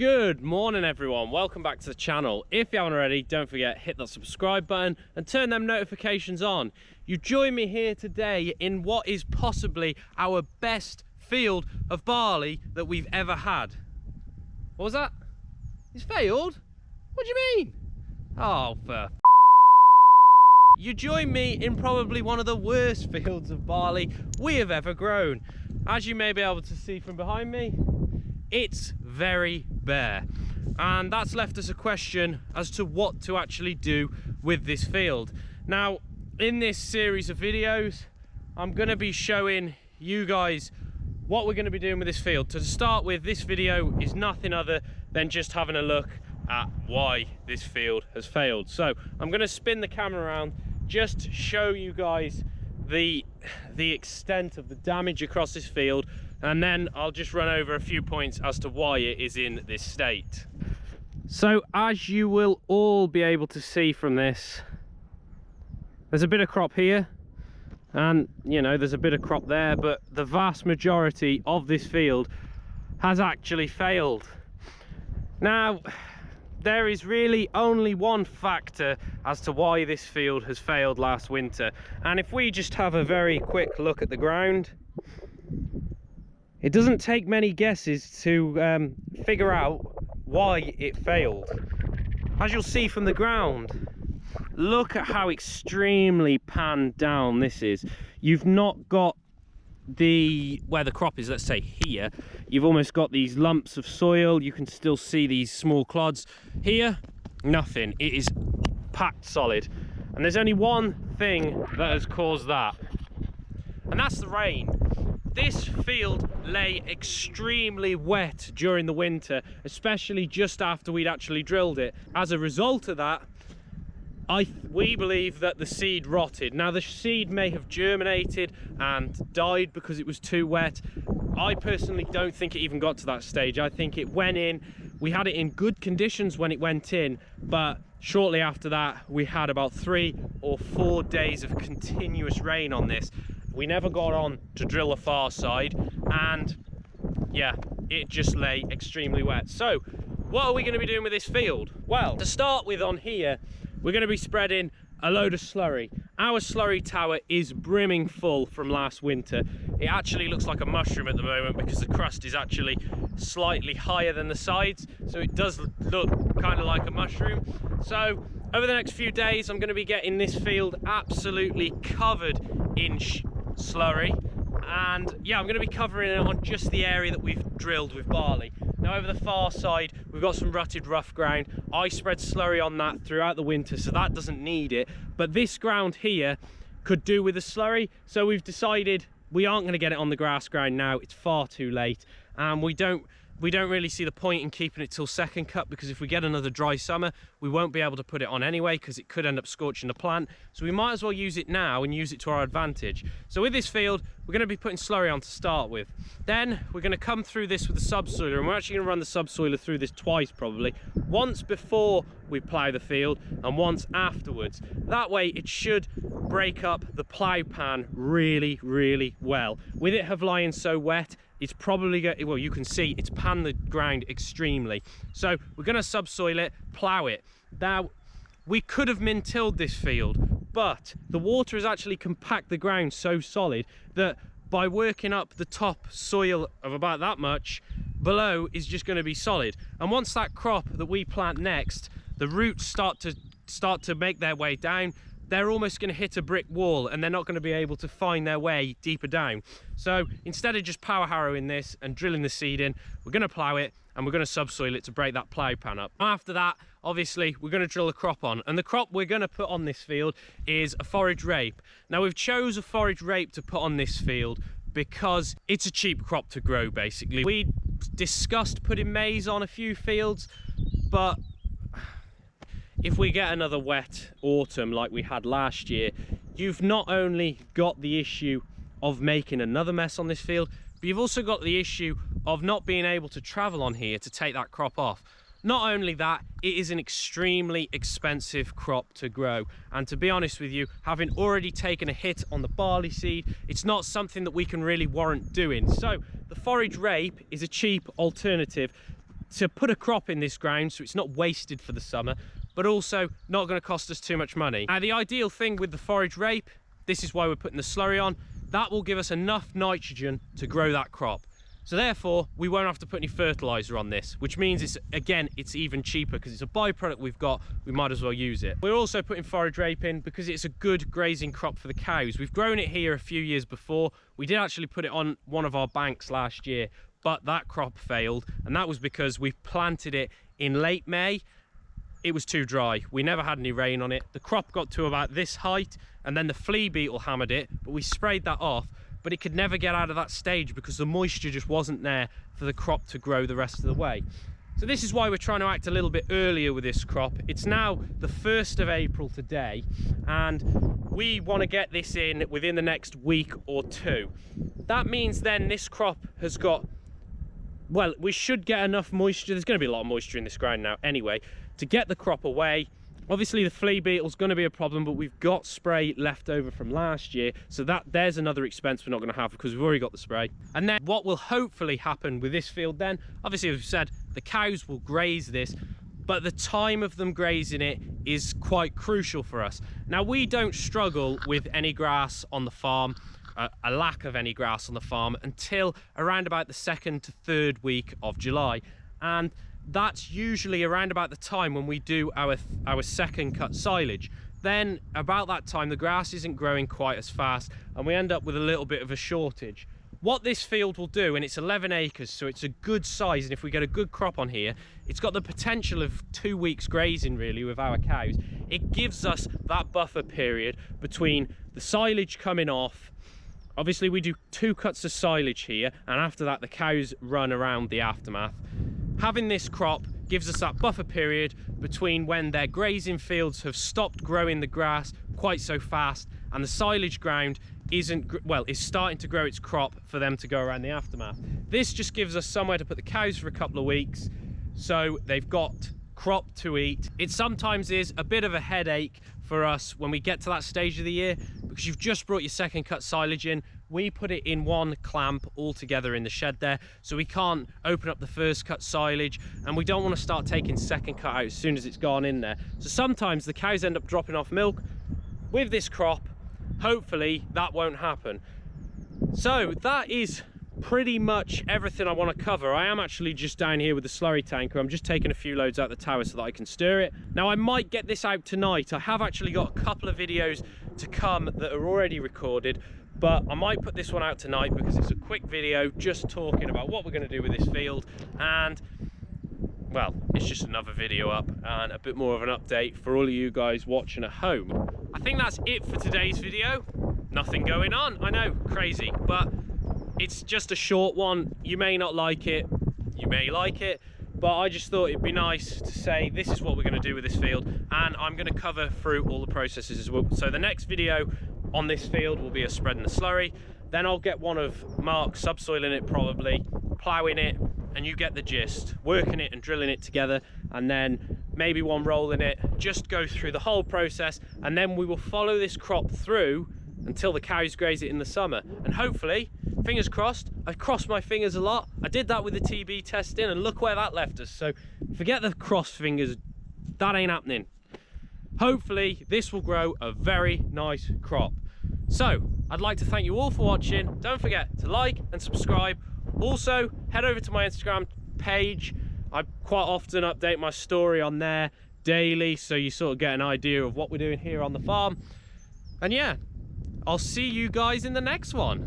Good morning everyone, welcome back to the channel. If you haven't already, don't forget, hit that subscribe button and turn them notifications on. You join me here today in what is possibly our best field of barley that we've ever had. What was that? It's failed? What do you mean? Oh, for You join me in probably one of the worst fields of barley we have ever grown. As you may be able to see from behind me, it's very bare, and that's left us a question as to what to actually do with this field. Now, in this series of videos, I'm going to be showing you guys what we're going to be doing with this field. To start with, this video is nothing other than just having a look at why this field has failed. So I'm going to spin the camera around just to show you guys the extent of the damage across this field, and then I'll just run over a few points as to why it is in this state. So as you will all be able to see from this, there's a bit of crop here, and you know, there's a bit of crop there, but the vast majority of this field has actually failed. Now, there is really only one factor as to why this field has failed last winter, and if we just have a very quick look at the ground, it doesn't take many guesses to figure out why it failed. As you'll see from the ground, look at how extremely panned down this is. You've not got where the crop is, let's say here, you've almost got these lumps of soil. You can still see these small clods. Here, nothing. It is packed solid, and there's only one thing that has caused that, and that's the rain. This field lay extremely wet during the winter, especially just after we'd actually drilled it. As a result of that, we believe that the seed rotted. Now, the seed may have germinated and died because it was too wet. I personally don't think it even got to that stage. I think it went in, we had it in good conditions when it went in, but shortly after that we had about 3 or 4 days of continuous rain on this. We never got on to drill the far side, and yeah, it just lay extremely wet. So what are we going to be doing with this field? Well, to start with, on here we're going to be spreading a load of slurry. Our slurry tower is brimming full from last winter. It actually looks like a mushroom at the moment because the crust is actually slightly higher than the sides, so it does look kind of like a mushroom. So over the next few days I'm going to be getting this field absolutely covered in slurry, and yeah, I'm going to be covering it on just the area that we've drilled with barley. Now, over the far side we've got some rutted rough ground. I spread slurry on that throughout the winter, so that doesn't need it, but this ground here could do with the slurry, so we've decided we aren't going to get it on the grass ground now. It's far too late, and we don't really see the point in keeping it till second cut, because if we get another dry summer we won't be able to put it on anyway, because it could end up scorching the plant. So we might as well use it now and use it to our advantage. So with this field we're going to be putting slurry on to start with. Then we're going to come through this with the subsoiler, and we're actually going to run the subsoiler through this twice probably. Once before we plough the field and once afterwards. That way it should break up the plough pan really well. With it have lying so wet, it's probably going, well, you can see it's panned the ground extremely. So we're going to subsoil it, plough it. Now, we could have min-tilled this field, but the water has actually compacted the ground so solid that by working up the top soil of about that much, below is just going to be solid. And once that crop that we plant next, the roots start to make their way down, they're almost going to hit a brick wall, and they're not going to be able to find their way deeper down. So instead of just power harrowing this and drilling the seed in, we're going to plough it and we're going to subsoil it to break that plough pan up. After that, obviously, we're going to drill a crop on, and the crop we're going to put on this field is a forage rape. Now, we've chose a forage rape to put on this field because it's a cheap crop to grow, basically. We discussed putting maize on a few fields, but if we get another wet autumn like we had last year, you've not only got the issue of making another mess on this field, but you've also got the issue of not being able to travel on here to take that crop off. Not only that, it is an extremely expensive crop to grow, and to be honest with you, having already taken a hit on the barley seed, it's not something that we can really warrant doing. So the forage rape is a cheap alternative to put a crop in this ground so it's not wasted for the summer, but also not going to cost us too much money. Now, the ideal thing with the forage rape, this is why we're putting the slurry on, that will give us enough nitrogen to grow that crop. So therefore, we won't have to put any fertilizer on this, which means it's even cheaper because it's a byproduct we've got, we might as well use it. We're also putting forage rape in because it's a good grazing crop for the cows. We've grown it here a few years before. We did actually put it on one of our banks last year, but that crop failed, and that was because we planted it in late May. It was too dry. We never had any rain on it. The crop got to about this height, and then the flea beetle hammered it, but we sprayed that off. But it could never get out of that stage because the moisture just wasn't there for the crop to grow the rest of the way. So this is why we're trying to act a little bit earlier with this crop. It's now the 1st of April today, and we want to get this in within the next week or two. That means then this crop has got, well, we should get enough moisture. There's going to be a lot of moisture in this ground now anyway, to get the crop away. Obviously the flea beetle's going to be a problem, but we've got spray left over from last year, so there's another expense we're not going to have because we've already got the spray. And then what will hopefully happen with this field then, obviously as we've said, the cows will graze this, but the time of them grazing it is quite crucial for us. Now, we don't struggle with any grass on the farm, a lack of any grass on the farm, until around about the 2nd to 3rd week of July. And that's usually around about the time when we do our second cut silage. Then about that time the grass isn't growing quite as fast and we end up with a little bit of a shortage. What this field will do, and it's 11 acres, so it's a good size, and if we get a good crop on here, it's got the potential of 2 weeks grazing really with our cows. It gives us that buffer period between the silage coming off. Obviously we do 2 cuts of silage here, and after that the cows run around the aftermath. Having this crop gives us that buffer period between when their grazing fields have stopped growing the grass quite so fast and the silage ground is starting to grow its crop for them to go around the aftermath. This just gives us somewhere to put the cows for a couple of weeks, so they've got crop to eat. It sometimes is a bit of a headache for us when we get to that stage of the year because you've just brought your second cut silage in. We put it in one clamp all together in the shed there, so we can't open up the first cut silage, and we don't want to start taking second cut out as soon as it's gone in there. So sometimes the cows end up dropping off milk. With this crop, hopefully that won't happen. So that is pretty much everything I want to cover. I am actually just down here with the slurry tanker. I'm just taking a few loads out the tower so that I can stir it. Now I might get this out tonight. I have actually got a couple of videos to come that are already recorded, but I might put this one out tonight because it's a quick video just talking about what we're going to do with this field, and well, it's just another video up and a bit more of an update for all of you guys watching at home. I think that's it for today's video. Nothing going on, I know, crazy, but it's just a short one. You may not like it, you may like it, but I just thought it'd be nice to say this is what we're going to do with this field, and I'm going to cover through all the processes as well. So the next video on this field will be a spreading the slurry, then I'll get one of Mark subsoiling it, probably ploughing it, and you get the gist, working it and drilling it together, and then maybe one rolling it. Just go through the whole process, and then we will follow this crop through until the cows graze it in the summer. And hopefully, fingers crossed, I've crossed my fingers a lot. I did that with the TB testing and look where that left us. So forget the crossed fingers, that ain't happening. Hopefully this will grow a very nice crop. So I'd like to thank you all for watching. Don't forget to like and subscribe. Also head over to my Instagram page. I quite often update my story on there daily, so you sort of get an idea of what we're doing here on the farm. And yeah, I'll see you guys in the next one.